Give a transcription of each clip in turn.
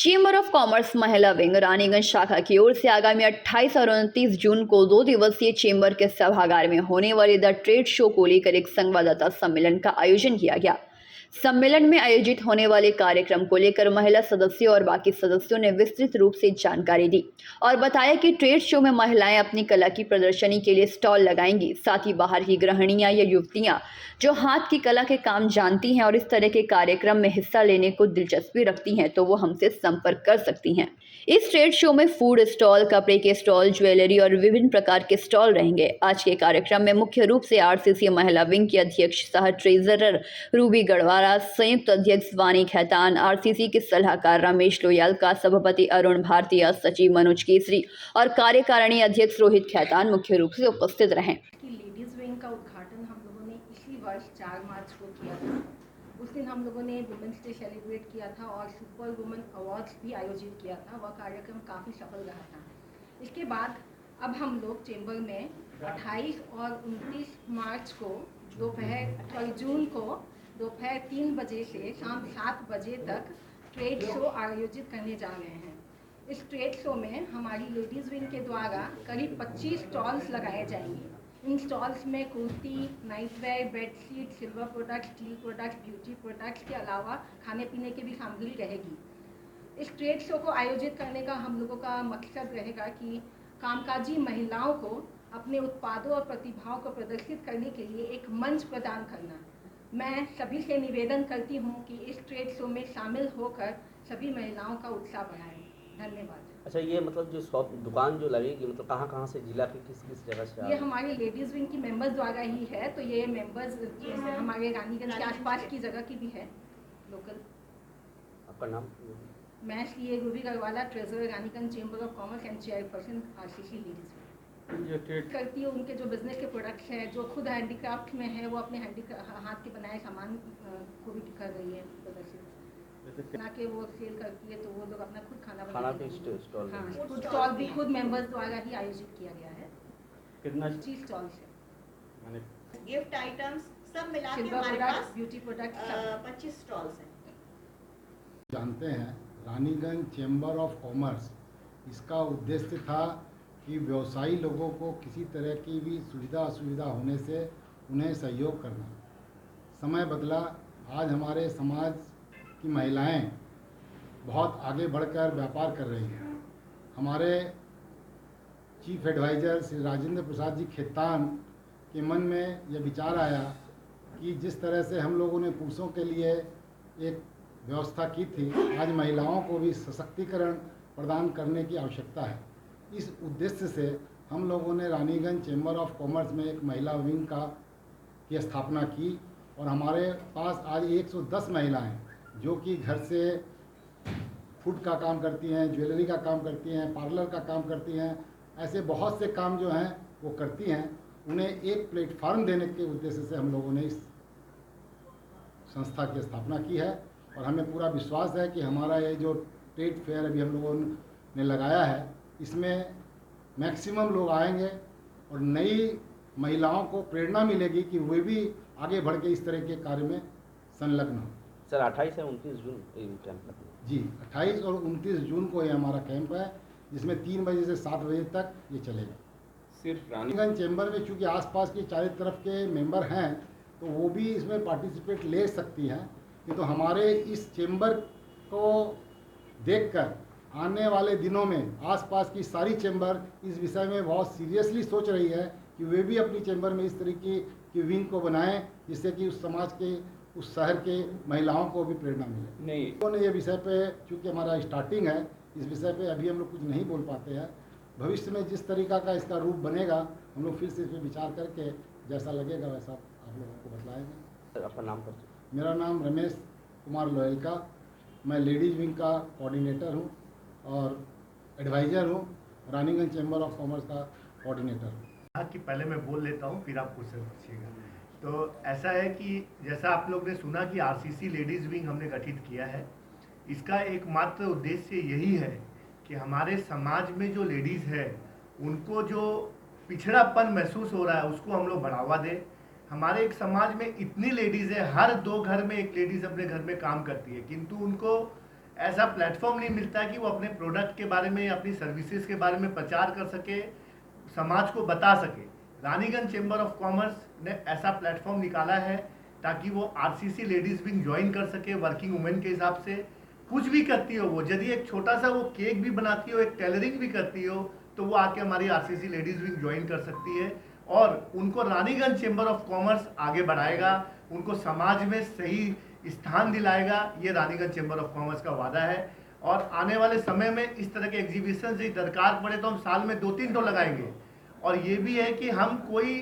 Chamber of commerce महिला wing Raniganj शाखा की ओर से आगामी 28 और 29 जून को 2 दिवसीय चेंबर के सभागार में होने वाले द ट्रेड शो को लेकर एक संवाददाता सम्मेलन का आयोजन किया गया। सम्मेलन में आयोजित होने वाले कार्यक्रम को लेकर महिला सदस्यों और बाकी सदस्यों ने विस्तृत रूप से जानकारी दी और बताया कि ट्रेड शो में महिलाएं अपनी कला की प्रदर्शनी के लिए स्टॉल लगाएंगी। साथ ही बाहर की गृहिणियां या युवतियां जो हाथ की कला के काम जानती हैं और इस तरह के कार्यक्रम में हिस्सा लेने को दिलचस्पी रखती हैं तो वो हमसे संपर्क कर सकती हैं। इस ट्रेड शो में फूड स्टॉल, कपड़े के स्टॉल, ज्वेलरी और विभिन्न प्रकार के स्टॉल रहेंगे। आज के कार्यक्रम में मुख्य रूप से आरसीसी महिला विंग की अध्यक्ष सह ट्रेजरर रूबी गढ़वाला, संयुक्त अध्यक्ष वानी खैतान, आरसीसी के सलाहकार रमेश लोयाल का, सभापति अरुण भारतीय, सचिव मनोज केसरी और कार्यकारिणी अध्यक्ष रोहित खैतान मुख्य रूप से उपस्थित रहे। लेडीज विंग का उद्घाटन हम लोगों ने इसी वर्ष 4 मार्च को किया था। उस दिन हम लोगों ने वुमेंस डे सेलिब्रेट किया था और सुपर वुमेन अवार्ड्स भी आयोजित किया था। वह कार्यक्रम काफ़ी सफल रहा था। इसके बाद अब हम लोग चेंबर में 28 और 29 मार्च को जून को दोपहर 3 बजे से शाम 7 बजे तक ट्रेड शो आयोजित करने जा रहे हैं। इस ट्रेड शो में हमारी लेडीज़ विंग के द्वारा करीब 25 स्टॉल्स लगाए जाएंगे। इन स्टॉल्स में kurti, nightwear, bedsheet, silver products, steel products, beauty products के अलावा खाने पीने की भी सामग्री रहेगी। इस ट्रेड शो को आयोजित करने का हम लोगों का मकसद रहेगा कि कामकाजी महिलाओं को अपने उत्पादों और प्रतिभाओं को प्रदर्शित करने के लिए एक मंच प्रदान करना। मैं सभी से निवेदन करती हूँ कि इस ट्रेड शो में शामिल होकर सभी महिलाओं का उत्साह बढ़ाएं। धन्यवाद। अच्छा, ये मतलब जो शॉप दुकान जो लगेगी मतलब कहाँ से, जिला के किस जगह से? ये हमारे लेडीज़ विंग की मेंबर्स द्वारा ही है, तो ये मेंबर्स हमारे रानीगंज के आसपास की जगह की भी है, लोकल। आपका नाम? मैं CA Ruby Garhwala, treasurer Raniganj chamber of commerce and chairperson RCC ladies wing. करती है उनके जो बिजनेस के प्रोडक्ट्स हैं, जो खुद हैंडीक्राफ्ट में है, वो अपने हाथ के बनाए सामान को भी कर रही है प्रदर्शित बना के वो सेल करती है। तो वो लोग अपना खुद खाना के स्टॉल, हाँ, फूड स्टॉल भी खुद मेंबर्स द्वारा ही आयोजित किया गया है। कितना 25 स्टॉल्स है, गिफ्ट आइटम्स सब मिला के सिल्वर हमारे प्रोडक्ट्स, पास ब्यूटी प्रोडक्ट्स 25 स्टॉल्स हैं। जानते हैं रानीगंज चेंबर ऑफ कॉमर्स, इसका उद्देश्य था कि व्यवसायी लोगों को किसी तरह की भी सुविधा असुविधा होने से उन्हें सहयोग करना। समय बदला, आज हमारे समाज की महिलाएं बहुत आगे बढ़कर व्यापार कर रही हैं। हमारे चीफ एडवाइज़र श्री राजेंद्र प्रसाद जी खेतान के मन में यह विचार आया कि जिस तरह से हम लोगों ने पुरुषों के लिए एक व्यवस्था की थी, आज महिलाओं को भी सशक्तिकरण प्रदान करने की आवश्यकता है। इस उद्देश्य से हम लोगों ने रानीगंज चेंबर ऑफ कॉमर्स में एक महिला विंग की स्थापना की और हमारे पास आज 110 महिलाएं जो कि घर से फूड का काम करती हैं, ज्वेलरी का काम करती हैं, पार्लर का काम करती हैं, ऐसे बहुत से काम जो हैं वो करती हैं। उन्हें एक प्लेटफार्म देने के उद्देश्य से हम लोगों ने इस संस्था की स्थापना की है और हमें पूरा विश्वास है कि हमारा ये जो ट्रेड फेयर अभी हम लोगों ने लगाया है, इसमें मैक्सिमम लोग आएंगे और नई महिलाओं को प्रेरणा मिलेगी कि वे भी आगे बढ़ के इस तरह के कार्य में संलग्न हो। सर 28 और 29 जून कैंप लगना जी, 28 और 29 जून को ये हमारा कैंप है, जिसमें 3 बजे से 7 बजे तक ये चलेगा। सिर्फ रानीगंज चेंबर में चूँकि आसपास की चारों तरफ के मेंबर हैं तो वो भी इसमें पार्टिसिपेट ले सकती हैं, किंतु हमारे इस चेंबर को देखकर आने वाले दिनों में आसपास की सारी चेंबर इस विषय में बहुत सीरियसली सोच रही है कि वे भी अपनी चेंबर में इस तरीके की विंग को बनाएं, जिससे कि उस समाज के, उस शहर के महिलाओं को भी प्रेरणा मिले। नहीं, उन्होंने ये विषय पे, चूँकि हमारा स्टार्टिंग है, इस विषय पे अभी हम लोग कुछ नहीं बोल पाते हैं। भविष्य में जिस तरीका का इसका रूप बनेगा, हम लोग फिर से इस पर विचार करके जैसा लगेगा वैसा आप लोगों को बतलाएंगे। सर आपका नाम कर? मेरा नाम रमेश कुमार लोयल का, मैं लेडीज़ विंग का कोऑर्डिनेटर हूँ और एडवाइज़र हूँ, रानीगंज चेंबर ऑफ कॉमर्स का कोऑर्डिनेटर हूँ। कि पहले मैं बोल लेता हूँ फिर आप क्वेश्चन पूछिएगा। तो ऐसा है कि जैसा आप लोग ने सुना कि आरसीसी लेडीज़ विंग हमने गठित किया है। इसका एकमात्र उद्देश्य यही है कि हमारे समाज में जो लेडीज़ है उनको जो पिछड़ापन महसूस हो रहा है उसको हम लोग बढ़ावा दें। हमारे एक समाज में इतनी लेडीज़ है, हर 2 घर में एक लेडीज़ अपने घर में काम करती है, किंतु उनको ऐसा प्लेटफॉर्म नहीं मिलता कि वो अपने प्रोडक्ट के बारे में, अपनी सर्विसेज के बारे में प्रचार कर सके, समाज को बता सके। रानीगंज चेंबर ऑफ कॉमर्स ने ऐसा प्लेटफॉर्म निकाला है ताकि वो आरसीसी लेडीज विंग ज्वाइन कर सके। वर्किंग वुमेन के हिसाब से कुछ भी करती हो वो, यदि एक छोटा सा वो केक भी बनाती हो, एक टेलरिंग भी करती हो, तो वो आके हमारी आरसीसी लेडीज विंग ज्वाइन कर सकती है और उनको रानीगंज चेंबर ऑफ कॉमर्स आगे बढ़ाएगा, उनको समाज में सही स्थान दिलाएगा। ये रानीगंज चेंबर ऑफ कॉमर्स का वादा है। और आने वाले समय में इस तरह के एग्जीबिशन से दरकार पड़े तो हम साल में 2-3 तो लगाएंगे। और ये भी है कि हम कोई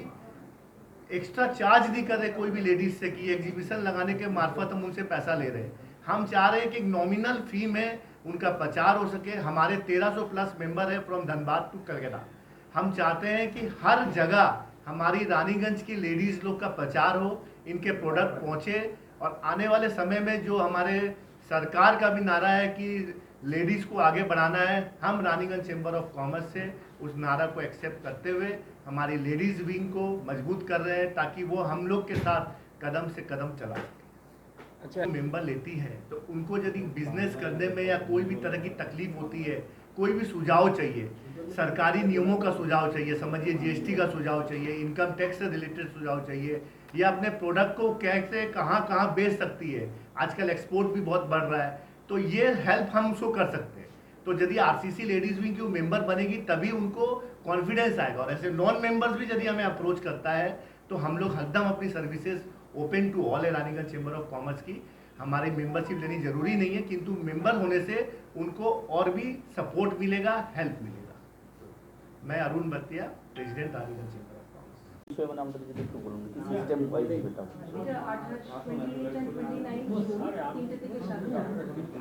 एक्स्ट्रा चार्ज नहीं कर रहे कोई भी लेडीज से कि एग्जीबिशन लगाने के मार्फत हम उनसे पैसा ले रहे हैं। हम चाह रहे हैं कि एक नॉमिनल फी में उनका प्रचार हो सके। हमारे 1300 प्लस मेंबर है फ्रॉम धनबाद टू कलकत्ता। हम चाहते हैं कि हर जगह हमारी रानीगंज की लेडीज लोग का प्रचार हो, इनके प्रोडक्ट पहुंचे। और आने वाले समय में जो हमारे सरकार का भी नारा है कि लेडीज को आगे बढ़ाना है, हम रानीगंज चेंबर ऑफ कॉमर्स से उस नारा को एक्सेप्ट करते हुए हमारी लेडीज विंग को मजबूत कर रहे हैं ताकि वो हम लोग के साथ कदम से कदम चला सके। अच्छा, मेंबर लेती है तो उनको यदि बिजनेस करने में या कोई भी तरह की तकलीफ होती है, कोई भी सुझाव चाहिए, सरकारी नियमों का सुझाव चाहिए, समझिए जीएसटी का सुझाव चाहिए, इनकम टैक्स से रिलेटेड सुझाव चाहिए, या अपने प्रोडक्ट को कैसे कहाँ कहाँ बेच सकती है, आजकल एक्सपोर्ट भी बहुत बढ़ रहा है, तो ये हेल्प हम उसको कर सकते हैं। तो यदि आरसीसी लेडीज विंग की वो मेंबर बनेगी तभी उनको कॉन्फिडेंस आएगा। और ऐसे नॉन मेंबर्स भी यदि हमें अप्रोच करता है तो हम लोग हरदम अपनी सर्विसेज ओपन टू ऑल है रानीगंज चेंबर ऑफ कॉमर्स की। हमारी मेंबरशिप लेनी जरूरी नहीं है, किंतु मेंबर होने से उनको और भी सपोर्ट मिलेगा, हेल्प मिलेगा। मैं Arun Bhatia, president Raniganj chamber of commerce. বিষয়ে মানে আমাদের যদি একটু বলুন কি সিস্টেম ওয়াইজ যেটা এটা 28 and 29 জুন 3টে থেকে 7টা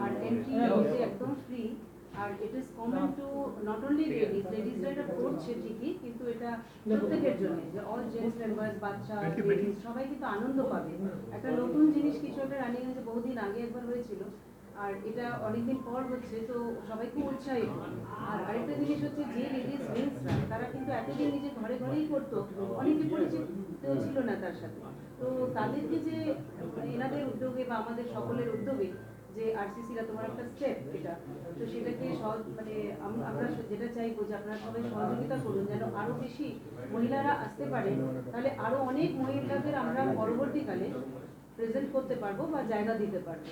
আর এন্ট্রি হচ্ছে একদম ফ্রি। আর it is common to not only লেডিজরা এটা করছে ঠিকই, কিন্তু এটা প্রত্যেকের জন্য, যে অল জেন্টস মেম্বার্স, বাচ্চা, লেডিজ সবাই কিন্তু আনন্দ পাবে। একটা নতুন জিনিস কিছু একটা রানীগঞ্জে বহুদিন আগে একবার হয়েছিল আর এটা অনেকদিন পর হচ্ছে, তো সবাই খুব উৎসাহিত। আর আরেকটা জিনিস হচ্ছে যে লেডিস উইংসরা তারা কিন্তু এতদিন নিজে ঘরে ঘরেই করতো, অনেকে পরিচিত ছিল না তার সাথে। তো তাদেরকে যে এনাদের উদ্যোগে বা আমাদের সকলের উদ্যোগে যে আরসিসিরা তোমার একটা স্টেপ এটা, তো সেটাকে মানে আমরা যেটা চাইবো যে আপনারা সবাই সহযোগিতা করুন যেন আরো বেশি মহিলারা আসতে পারে, তাহলে আরো অনেক মহিলাদের আমরা পরবর্তীকালে প্রেজেন্ট করতে পারবো বা জায়গা দিতে পারবো।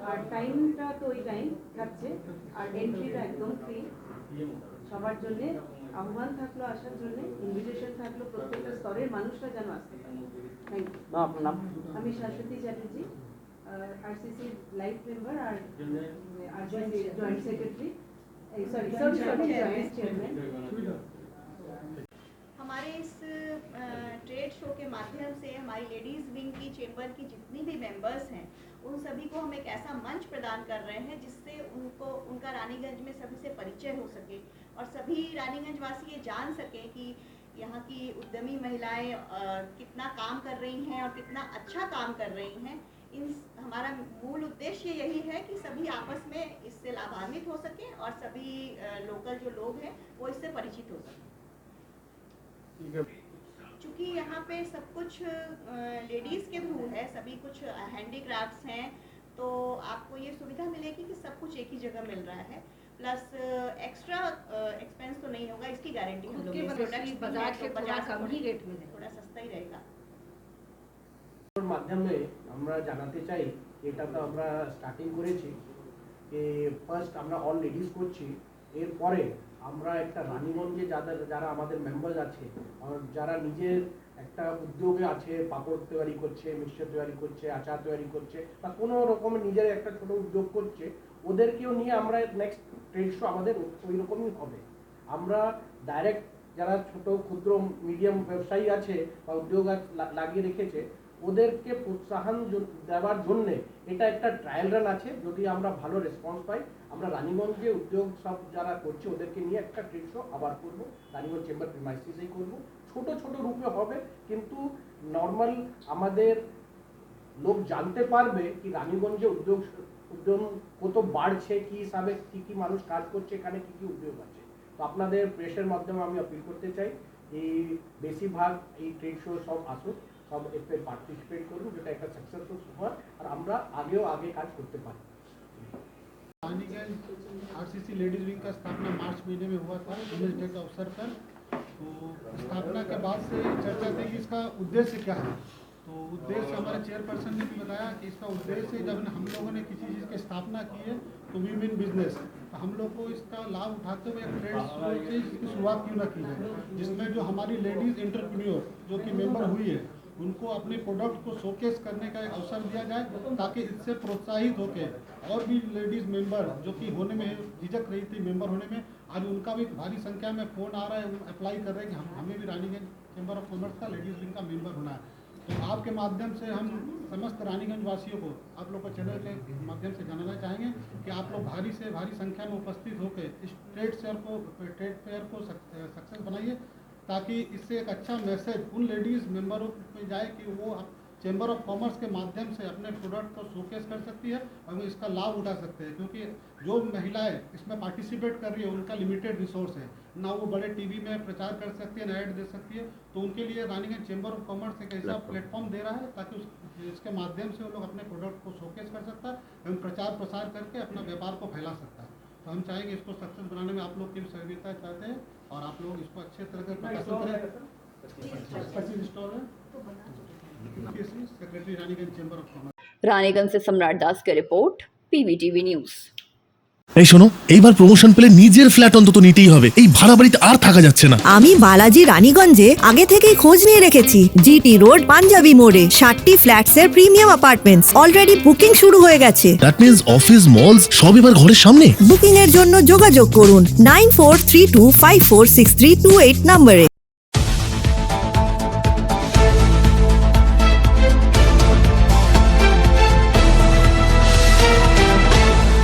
আর টাইমটা তো ওই টাইম থাকছে, আর এন্ট্রিটা একদম ফ্রি। সবার জন্য আহ্বান থাকলো আসার জন্য, ইনভিটেশন থাকলো প্রত্যেকটা স্তরের মানুষরা যেন আসতে পারে। Thank you. না আপনার নাম? আমি Shashwati Chatterjee, RCC life member और RCC joint secretary, sorry joint chairman. हमारे इस ट्रेड शो के माध्यम से हमारी लेडीज़ विंग की चेंबर की जितनी भी मेंबर्स हैं उन सभी को हम एक ऐसा मंच प्रदान कर रहे हैं जिससे उनको उनका रानीगंज में सभी से परिचय हो सके और सभी रानीगंज वासी ये जान सकें कि यहाँ की उद्यमी महिलाएं कितना काम कर रही हैं और कितना अच्छा काम कर रही हैं। हमारा मूल उद्देश्य यही है कि सभी आपस में इससे लाभान्वित हो सकें और सभी लोकल जो लोग हैं वो इससे परिचित हो सकें। चूँकि यहाँ पे सब कुछ लेडीज़ के थ्रू है, सभी कुछ हैंडीक्राफ्ट्स हैं, तो आपको ये सुविधा मिलेगी कि सब कुछ एक ही जगह मिल रहा है, प्लस एक्स्ट्रा एक्सपेंस तो नहीं होगा, इसकी गारंटी हम लोग बाजार कम ही रेट में थोड़ा सस्ता ही रहेगा। মাধ্যমে আমরা জানাতে চাই, এটা তো আমরা স্টার্টিং করেছি যে ফার্স্ট আমরা অল লেডিস করছি, এরপরে আমরা একটা রানীগঞ্জে যারা আমাদের মেম্বার আছে আর যারা নিজের একটা উদ্যোগে আছে, পাপড় তৈরি করছে, মিক্সচার তৈরি করছে, আচার তৈরি করছে বা কোনো রকমের নিজের একটা ছোট উদ্যোগ করছে, ওদেরকেও নিয়ে আমরা নেক্সট ট্রেড শো আমাদের ওই রকমই হবে। আমরা ডাইরেক্ট যারা ছোট ক্ষুদ্র মিডিয়াম ব্যবসায়ী আছে বা উদ্যোগ লাগিয়ে রেখেছে ওদেরকে প্রোৎসাহন দেওয়ার জন্য এটা একটা ট্রায়াল রান আছে। যদি আমরা ভালো রেসপন্স পাই আমরা রানীগঞ্জে উদ্যোগ সব যারা করছে ওদেরকে নিয়ে একটা ট্রেড শো আবার করব, রানীগঞ্জ চেম্বার প্রিমাইসিসেই করব। ছোট ছোট রূপে হবে, কিন্তু নর্মাল আমাদের লোক জানতে পারবে কি রানীগঞ্জে উদ্যোগ কত বাড়ছে, কি হিসাবে কি মানুষ কাজ করছে, এখানে কি উদ্যোগ আছে। তো আপনাদের প্রেসের মাধ্যমে আমি আপিল করতে চাই এই বেশিরভাগ এই ট্রেড শো সব আসুক, সব এতে পার্টিসিপেট করুন, যেটা একটা সাকসেসফুল হয় আর আমরা আগে কাজ করতে পারি। रानीगंज आरसीसी लेडीज विंग का स्थापना मार्च महीने में हुआ था वुमेन्स डे के अवसर पर। तो स्थापना के बाद से चर्चा थी कि इसका उद्देश्य क्या है। तो उद्देश्य हमारे चेयरपर्सन ने भी बताया कि इसका उद्देश्य जब हम लोगों ने किसी चीज़ की स्थापना की है तो वीमेन बिजनेस, तो हम लोग को इसका लाभ उठाते हुए एक ट्रेड शो से इसकी शुरुआत क्यों न की जाए, जिसमें जो हमारी लेडीज़ एंटरप्रेन्योर जो कि मेंबर हुई है उनको अपने प्रोडक्ट को शोकेस करने का एक अवसर दिया जाए, ताकि इससे प्रोत्साहित होकर और भी लेडीज़ मेंबर जो कि होने में झिझक रही थी मेंबर होने में, आज उनका भी भारी संख्या में फ़ोन आ रहा है, वो अप्लाई कर रहे हैं कि हमें भी रानीगंज चैम्बर ऑफ कॉमर्स का लेडीज़ विंग का मेंबर होना है। तो आपके माध्यम से हम समस्त रानीगंज वासियों को आप लोग को चैनल के माध्यम से जानना चाहेंगे कि आप लोग भारी से भारी संख्या में उपस्थित होकर इस ट्रेड फेयर को सक्सेस बनाइए, ताकि इससे एक अच्छा मैसेज उन लेडीज़ मेंबरों में जाए कि वो चैम्बर ऑफ कॉमर्स के माध्यम से अपने प्रोडक्ट को शोकेस कर सकती है और वो इसका लाभ उठा सकते हैं। क्योंकि जो महिलाएं इसमें पार्टिसिपेट कर रही है उनका लिमिटेड रिसोर्स है, ना वो बड़े टीवी में प्रचार कर सकती है, ना ऐड दे सकती है। तो उनके लिए रानीगंज चैम्बर ऑफ कॉमर्स एक ऐसा प्लेटफॉर्म दे रहा है ताकि इसके माध्यम से वो लोग अपने प्रोडक्ट को शोकेस कर सकता है एवं प्रचार प्रसार करके अपना व्यापार को फैला सकता है। तो हम चाहेंगे इसको सक्सेस बनाने में आप लोग की भी सहयोगिता चाहते हैं और आप लोग इसको अच्छे तरह से प्रकाशन करें। 25 स्टॉल है, secretary Raniganj chamber of commerce. Raniganj से सम्राट दास की रिपोर्ट, पीवीटीवी न्यूज़। এই শোনো, এইবার প্রমোশন পেলে নিজের ফ্ল্যাট অন্তত নিতেই হবে। এই ভাড়া বাড়িতে আর থাকা যাচ্ছে না। আমি বালাজি রানীগঞ্জে আগে থেকেই খোঁজ নিয়ে রেখেছি। জিটি রোড পাঞ্জাবি মোড়ে 60টি ফ্ল্যাটসের প্রিমিয়াম অ্যাপার্টমেন্টস অলরেডি বুকিং শুরু হয়ে গেছে। দ্যাট মিন্স অফিস মলস সব এবার ঘরের সামনে। বুকিং এর জন্য যোগাযোগ করুন 9432546328 নম্বরে।